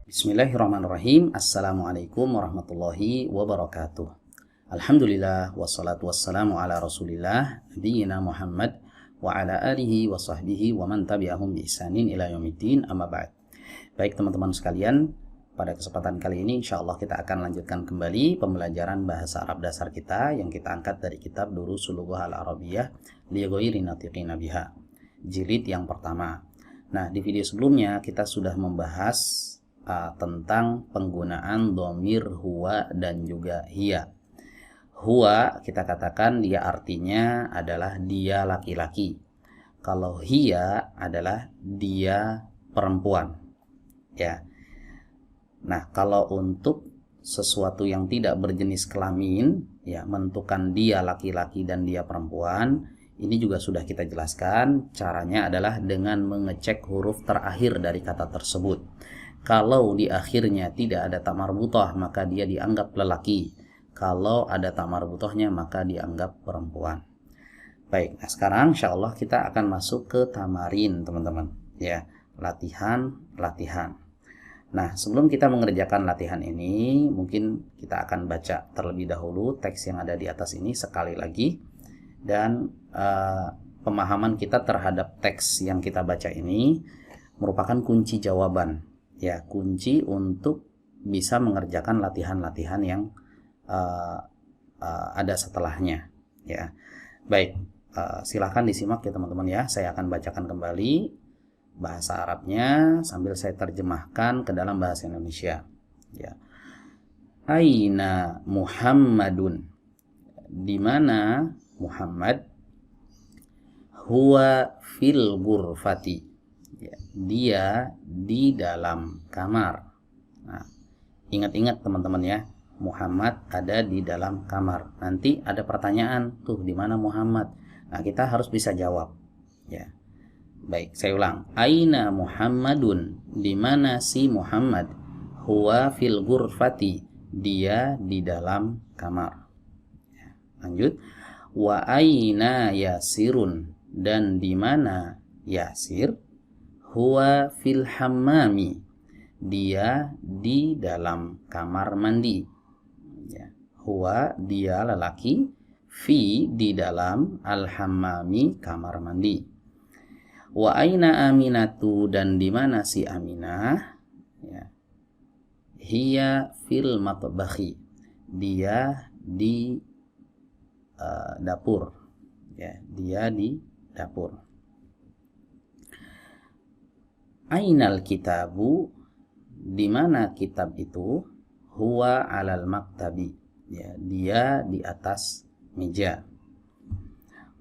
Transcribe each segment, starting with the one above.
Bismillahirrahmanirrahim. Assalamualaikum warahmatullahi wabarakatuh. Alhamdulillah wassalatu wassalamu ala Rasulillah nabiyina Muhammad wa ala alihi wa sahbihi wa man tabi'ahum bi ihsanin ila yaumiddin, amma ba'd. Baik teman-teman sekalian, pada kesempatan kali ini insyaallah kita akan lanjutkan kembali pembelajaran bahasa Arab dasar kita yang kita angkat dari kitab Durusul Lughah Al-Arabiyyah li ghairi natiqina biha, jilid yang pertama. Nah, di video sebelumnya kita sudah membahas tentang penggunaan dhamir huwa dan juga hiya. Huwa kita katakan dia artinya adalah dia laki-laki. Kalau hiya adalah dia perempuan. Ya. Nah, kalau untuk sesuatu yang tidak berjenis kelamin, ya, menentukan dia laki-laki dan dia perempuan, ini juga sudah kita jelaskan. Caranya adalah dengan mengecek huruf terakhir dari kata tersebut. Kalau di akhirnya tidak ada ta marbutah, maka dia dianggap lelaki. Kalau ada ta marbutahnya, maka dianggap perempuan. Baik, nah sekarang insya Allah kita akan masuk ke tamarin, teman-teman. Ya, latihan. Nah, sebelum kita mengerjakan latihan ini, mungkin kita akan baca terlebih dahulu teks yang ada di atas ini sekali lagi. Dan pemahaman kita terhadap teks yang kita baca ini merupakan kunci jawaban. Ya, kunci untuk bisa mengerjakan latihan-latihan yang ada setelahnya. Ya, baik, silahkan disimak ya teman-teman ya. Saya akan bacakan kembali bahasa Arabnya sambil saya terjemahkan ke dalam bahasa Indonesia. Ya, Aina Muhammadun, di mana Muhammad? Huwa fil ghurfati, ya, dia di dalam kamar. Nah, ingat-ingat teman-teman ya, Muhammad ada di dalam kamar. Nanti ada pertanyaan tuh, di mana Muhammad? Nah, kita harus bisa jawab. Ya, baik, saya ulang. Aina Muhammadun, di mana si Muhammad? Huwa fil ghurfati, dia di dalam kamar. Ya, lanjut. Wa aina Yasirun, dan di mana Yasir? Huwa fil hammami, dia di dalam kamar mandi. Ya, huwa dia lelaki, fi di dalam, al hammami kamar mandi. Wa aina Aminatu, dan di mana si Aminah? Ya, hiya fil matbakhi, dia di dapur. Ya, dia di dapur. Ainal kitabu, di mana kitab itu? Huwa alal maktabi, ya, dia di atas meja.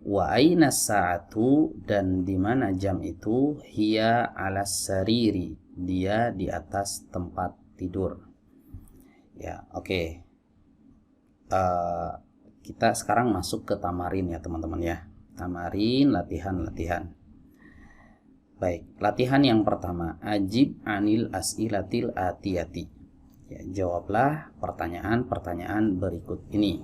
Wa aina sa'atu, dan di mana jam itu? Hiya alas sariri, dia di atas tempat tidur. Ya, oke. Kita sekarang masuk ke tamarin ya teman-teman ya. Tamarin, latihan. Baik, latihan yang pertama, ajib anil as'ilatil atiyati. Ya, jawablah pertanyaan-pertanyaan berikut ini.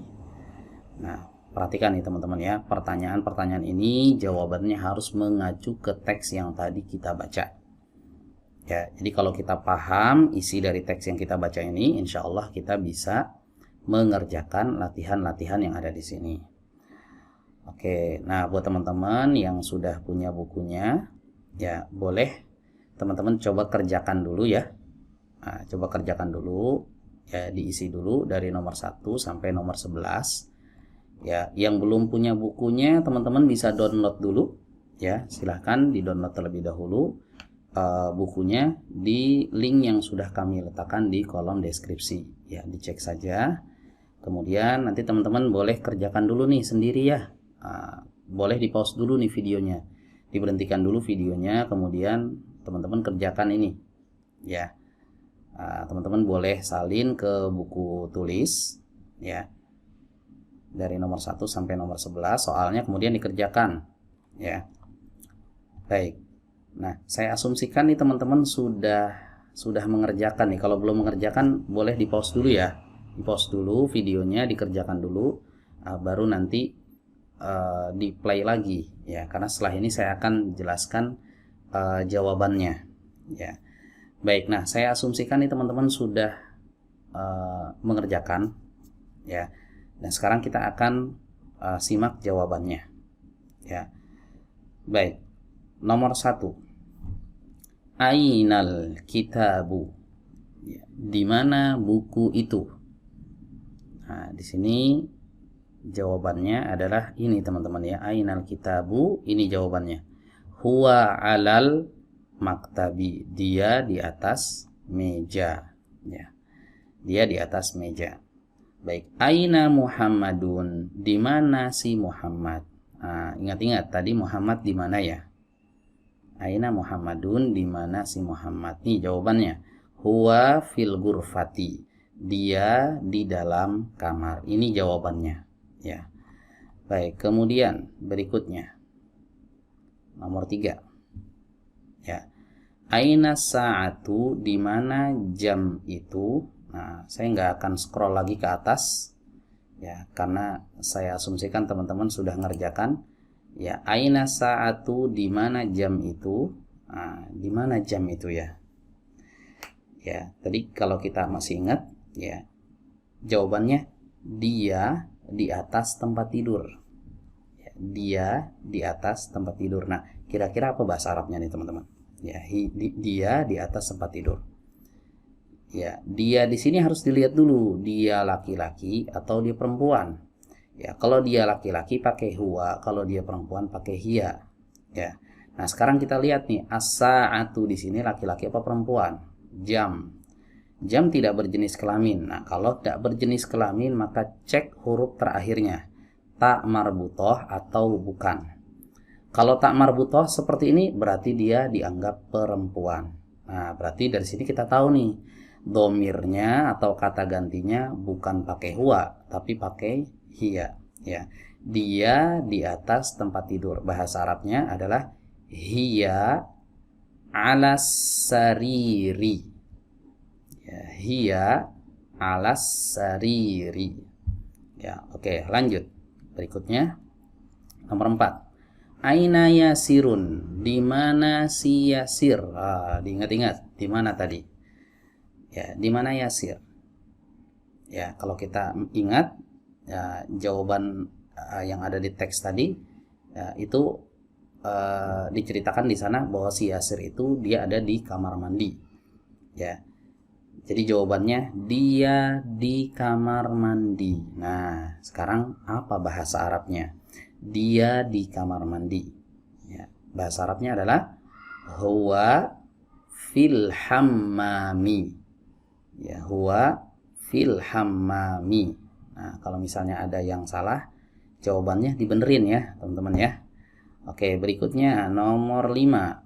Nah, perhatikan nih teman-teman ya, pertanyaan-pertanyaan ini jawabannya harus mengacu ke teks yang tadi kita baca. Ya, jadi kalau kita paham isi dari teks yang kita baca ini, insya Allah kita bisa mengerjakan latihan-latihan yang ada di sini. Oke, nah buat teman-teman yang sudah punya bukunya, ya boleh teman-teman coba kerjakan dulu ya. Nah, coba kerjakan dulu ya, diisi dulu dari nomor 1 sampai nomor 11. Ya, yang belum punya bukunya teman-teman bisa download dulu ya. Silahkan di-download terlebih dahulu bukunya di link yang sudah kami letakkan di kolom deskripsi. Ya, dicek saja. Kemudian nanti teman-teman boleh kerjakan dulu nih sendiri ya. Boleh di-pause dulu nih videonya. Diberhentikan dulu videonya, kemudian teman-teman kerjakan ini ya. Teman-teman boleh salin ke buku tulis ya, dari nomor 1 sampai nomor 11 soalnya, kemudian dikerjakan ya. Baik, nah saya asumsikan nih teman-teman sudah mengerjakan nih. Kalau belum mengerjakan boleh di-pause dulu ya, di-pause dulu videonya, dikerjakan dulu, baru nanti di play lagi ya, karena setelah ini saya akan jelaskan jawabannya ya. Baik, nah saya asumsikan nih teman-teman sudah mengerjakan ya. Dan sekarang kita akan simak jawabannya ya. Baik, nomor 1, ainal kitabu, ya, di mana buku itu. Nah, di sini jawabannya adalah ini teman-teman ya, ainal kitabu, ini jawabannya. Huwa alal maktabi, dia di atas meja ya. Dia di atas meja. Baik, aina Muhammadun, di mana si Muhammad? Nah, ingat-ingat tadi Muhammad di mana ya? Aina Muhammadun, di mana si Muhammad? Nih jawabannya. Huwa fil ghurfati, dia di dalam kamar. Ini jawabannya ya. Baik, kemudian berikutnya nomor 3 ya. Aina sa'atu, di mana jam itu? Nah, saya nggak akan scroll lagi ke atas ya, karena saya asumsikan teman-teman sudah ngerjakan ya. Aina sa'atu, di mana jam itu? Nah, di mana jam itu ya? Ya, tadi kalau kita masih ingat ya, jawabannya dia di atas tempat tidur ya, dia di atas tempat tidur. Nah, kira-kira apa bahasa Arabnya nih teman-teman ya? Dia di atas tempat tidur ya. Dia di sini harus dilihat dulu, dia laki-laki atau dia perempuan ya. Kalau dia laki-laki pakai huwa, kalau dia perempuan pakai hiya ya. Nah, sekarang kita lihat nih, as-sa'atu di sini laki-laki apa perempuan? Jam tidak berjenis kelamin. Nah, kalau tidak berjenis kelamin maka cek huruf terakhirnya, tak marbutoh atau bukan. Kalau tak marbutoh seperti ini berarti dia dianggap perempuan. Nah, berarti dari sini kita tahu nih, domirnya atau kata gantinya bukan pakai huwa tapi pakai hiya ya. Dia di atas tempat tidur. Bahasa Arabnya adalah hiya alas sariri ya, hiya alas sariri ya. Oke, lanjut. Berikutnya nomor 4, aina yasirun, di mana si Yasir? Diingat-ingat di mana tadi ya, di mana Yasir ya. Kalau kita ingat ya, jawaban yang ada di teks tadi ya, itu diceritakan di sana bahwa si Yasir itu dia ada di kamar mandi ya. Jadi jawabannya dia di kamar mandi. Nah, sekarang apa bahasa Arabnya? Dia di kamar mandi ya. Bahasa Arabnya adalah huwa fil hammami ya, huwa fil hammami. Nah, kalau misalnya ada yang salah, jawabannya dibenerin ya teman-teman ya. Oke, berikutnya nomor 5,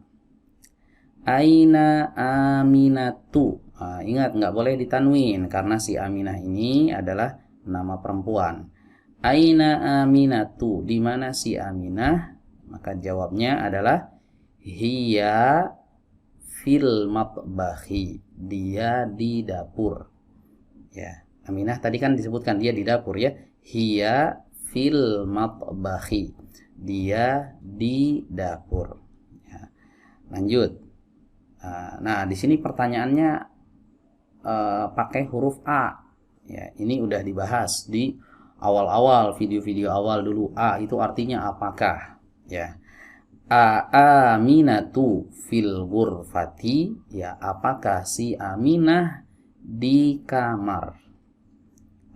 aina Aminatu. Nah, ingat nggak boleh ditanwin karena si Aminah ini adalah nama perempuan. Aina Aminatu, di mana si Aminah? Maka jawabnya adalah hiya fil matbahi, dia di dapur ya. Aminah tadi kan disebutkan dia di dapur ya. Hiya fil matbahi, dia di dapur ya. Lanjut. Nah, di sini pertanyaannya pakai huruf A ya. Ini udah dibahas di awal-awal video-video awal dulu. A itu artinya apakah ya. Aminatu fil ghurfati ya, apakah si Aminah di kamar?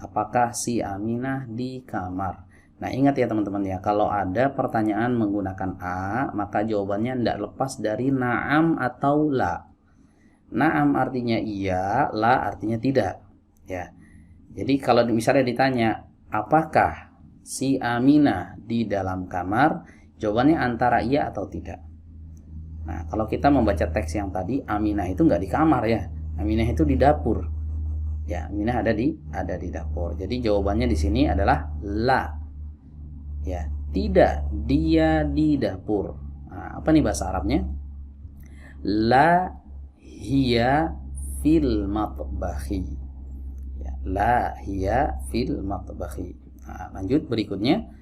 Apakah si Aminah di kamar? Nah, ingat ya teman-teman ya, kalau ada pertanyaan menggunakan A, maka jawabannya tidak lepas dari na'am atau la. Na'am artinya iya, la artinya tidak ya. Jadi kalau misalnya ditanya apakah si Aminah di dalam kamar, jawabannya antara iya atau tidak. Nah, kalau kita membaca teks yang tadi, Aminah itu nggak di kamar ya, Aminah itu di dapur ya. Aminah ada di dapur. Jadi jawabannya di sini adalah la ya, tidak, dia di dapur. Nah, apa nih bahasa Arabnya? La hiya fil matbahi ya, la hiya fil matbahi. Nah, lanjut berikutnya.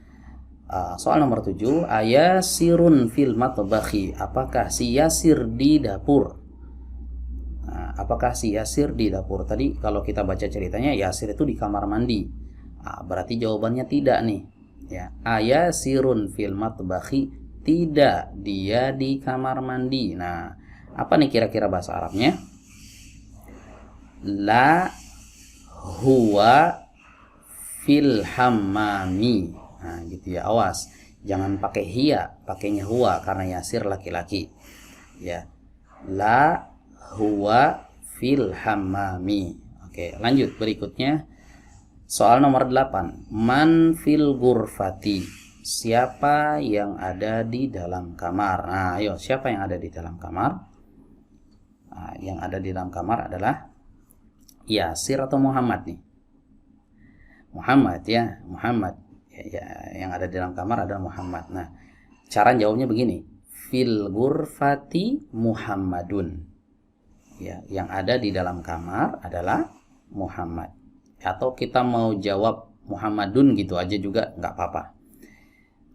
Soal nomor 7, ayasirun fil matbahi, apakah si Yasir di dapur? Nah, apakah si Yasir di dapur? Tadi kalau kita baca ceritanya Yasir itu di kamar mandi. Berarti jawabannya tidak nih. Ya, ayasirun fil matbakhi, tidak, dia di kamar mandi. Nah, apa nih kira-kira bahasa Arabnya? La huwa fil hammami. Nah, gitu ya. Awas, jangan pakai hiya, pakainya huwa karena Yasir laki-laki. Ya. La huwa fil hammami. Oke, lanjut berikutnya. Soal nomor 8. Man fil ghurfati. Siapa yang ada di dalam kamar? Nah, ayo, siapa yang ada di dalam kamar? Nah, yang ada di dalam kamar adalah Yasir atau Muhammad nih? Muhammad ya, Muhammad. Ya, yang ada di dalam kamar adalah Muhammad. Nah, cara jawabnya begini. Fil ghurfati Muhammadun. Ya, yang ada di dalam kamar adalah Muhammad. Atau kita mau jawab Muhammadun gitu aja juga nggak apa-apa.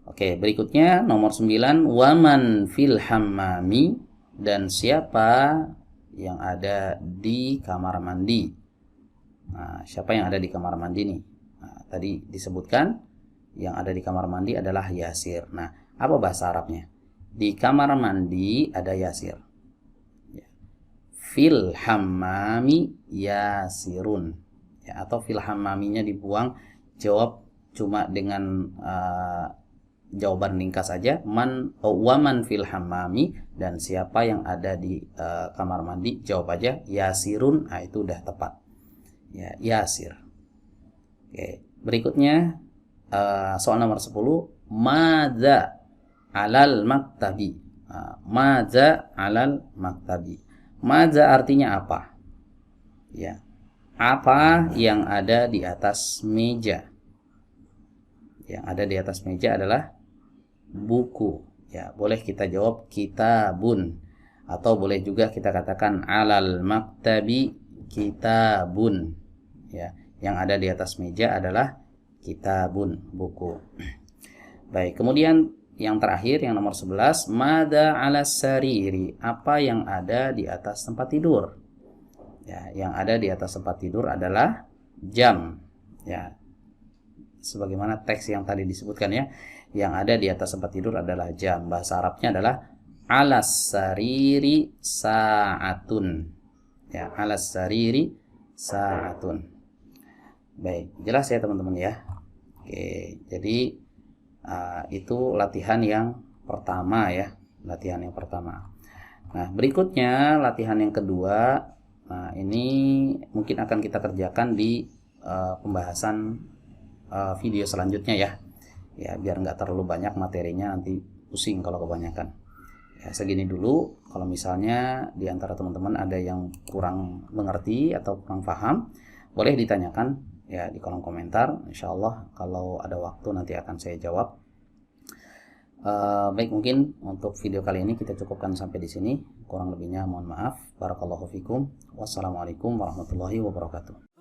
Oke, berikutnya nomor 9. Waman fil hammami, dan siapa yang ada di kamar mandi? Nah, siapa yang ada di kamar mandi nih? Nah, tadi disebutkan yang ada di kamar mandi adalah Yasir. Nah, apa bahasa Arabnya? Di kamar mandi ada Yasir. Fil hammami Yasirun. Ya, atau fil hammaminya dibuang, jawab cuma dengan jawaban ringkas saja. Waman fil hammami, dan siapa yang ada di kamar mandi, jawab aja Yasirun. Nah, itu udah tepat. Ya, Yasir. Oke, berikutnya soal nomor 10. Madza alal maktabi. Madza alal maktabi. Madza artinya apa? Ya. Apa yang ada di atas meja? Yang ada di atas meja adalah buku. Ya, boleh kita jawab kitabun, atau boleh juga kita katakan alal maktabi kitabun. Ya, yang ada di atas meja adalah kitabun, buku. Baik, kemudian yang terakhir, yang nomor 11. Mada alas sariri. Apa yang ada di atas tempat tidur? Ya, yang ada di atas tempat tidur adalah jam. Ya, sebagaimana teks yang tadi disebutkan ya, yang ada di atas tempat tidur adalah jam. Bahasa Arabnya adalah alas sariri sa'atun. Ya, alas sariri sa'atun. Baik, jelas ya teman-teman ya. Oke, jadi itu latihan yang pertama ya, latihan yang pertama. Nah, berikutnya latihan yang kedua. Nah, ini mungkin akan kita kerjakan di pembahasan video selanjutnya ya. Ya, biar nggak terlalu banyak materinya, nanti pusing kalau kebanyakan. Ya, segini dulu. Kalau misalnya di antara teman-teman ada yang kurang mengerti atau kurang paham, boleh ditanyakan ya di kolom komentar. Insya Allah kalau ada waktu nanti akan saya jawab. Baik, mungkin untuk video kali ini kita cukupkan sampai di sini. Kurang lebihnya mohon maaf. Barakallahu fikum. Wassalamualaikum warahmatullahi wabarakatuh.